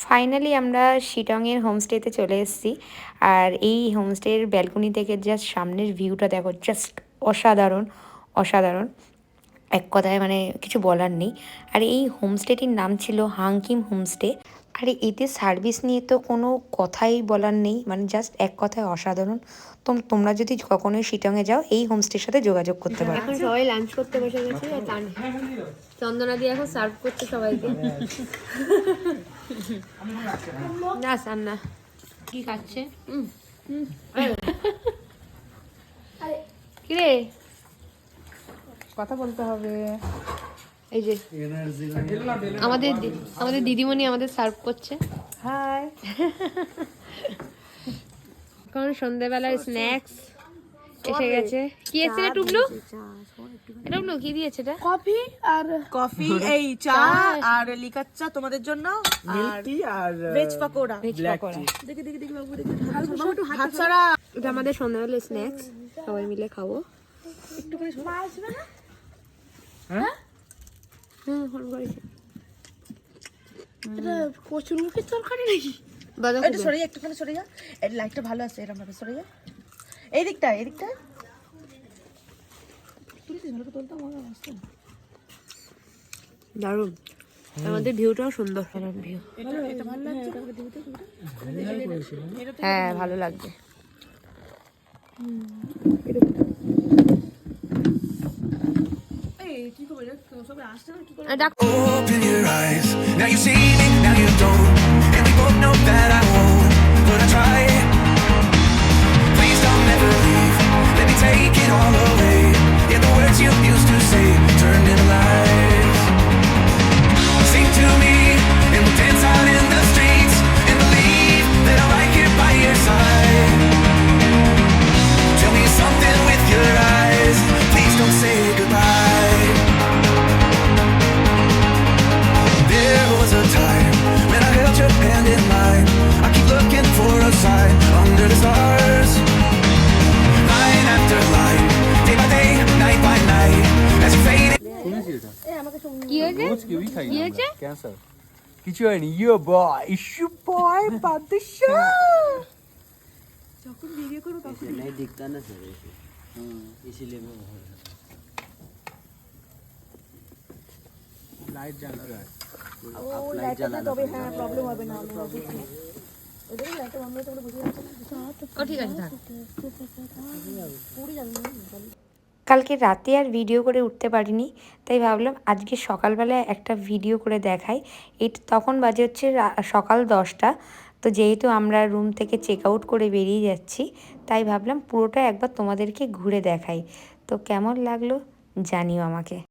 Finally আমরা শিটংয়ের হোমস্টেতে চলে এসেছি। আর এই হোমস্টের ব্যালকনি থেকে জাস্ট সামনের ভিউটা দেখো, জাস্ট অসাধারণ অসাধারণ, এক কথায় মানে কিছু বলার নেই। আর এই হোমস্টেটির নাম ছিল হাংকিম হোমস্টে। আর এতে সার্ভিস নিয়ে তো কোনো কথাই বলার নেই, মানে জাস্ট এক কথায় অসাধারণ। তোমরা যদি কখনোই শিটংয়ে যাও এই হোমস্টের সাথে যোগাযোগ করতে পারো। এখন সবাই লাঞ্চ করতে বসে গেছি আর চন্দনা দিয়ে এখন সার্ভ করছে সবাইকে। না সান্না কি খাচ্ছে? কিরে কথা বলতে হবে। এই যে আমাদের দিদিমণি আমাদের সার্ভ করছে। হাই। কারণ সন্ধ্যাবেলার স্ন্যাক্স এসে গেছে। কি এসে রে টুবলু? টুবলু কি দিয়েছে এটা? কফি এই চা আর লিকার চা তোমাদের জন্য, আর ভেজ পাকোড়া। দেখি বাবু দেখি হাত ছাড়া। এটা আমাদের সন্ধ্যাবেলার স্ন্যাক্স, সবাই মিলে খাবো। একটুখানি মা আসবে না? হ্যাঁ ফোন করেছি। এটা কচুর মুখের তরকারি নাকি? এটা সরে যা, একটুখানি সরে যা, এর লাইটটা ভালো আছে, এরকম ভাবে সরে যা। এই দিকটা দারুণ। আমাদের ভিউটাও সুন্দর। ভিউ এটা ভালো লাগছে। হ্যাঁ ভালো লাগবে। Open your eyes. Now you see me, now you don't. And we both know that I won't. But I try. Please don't ever leave. Let me take it all away. Yeah, the words you used to say turned into lies. Sing to me, and we'll dance out in the streets. And believe that I'm right here by your side. Tell me something with your eyes. Please don't say goodbye. There was a time when I held your hand in mine. I keep looking for a sign under the stars. Line after line, day by day, night by night, as you fade. কি হয়েছে? Cancer কিছু হয়নি। You boy issue বয় বাদশা যখন video করো তখন नहीं दिखता ना सर ऐसे। इसीलिए मैं লাইট জ্বালা যায়। ও লাইটটা তবে হ্যাঁ প্রবলেম হবে না। আমি বুঝছি ওদের লাইটটা বন্ধ করে তোমরা বুঝে যাচ্ছ না। ও ঠিক আছে থাক। পুরো যাবে না। কালকে রাতে আর ভিডিও করে উঠতে পারিনি, তাই ভাবলাম আজকে সকালবেলায় একটা ভিডিও করে দেখাই। তখন বাজে হচ্ছে সকাল 10টা। তো যেহেতু আমরা রুম থেকে চেক আউট করে বেরিয়ে যাচ্ছি, তাই ভাবলাম পুরোটা একবার তোমাদেরকে ঘুরে দেখাই। তো কেমন লাগলো জানিও আমাকে।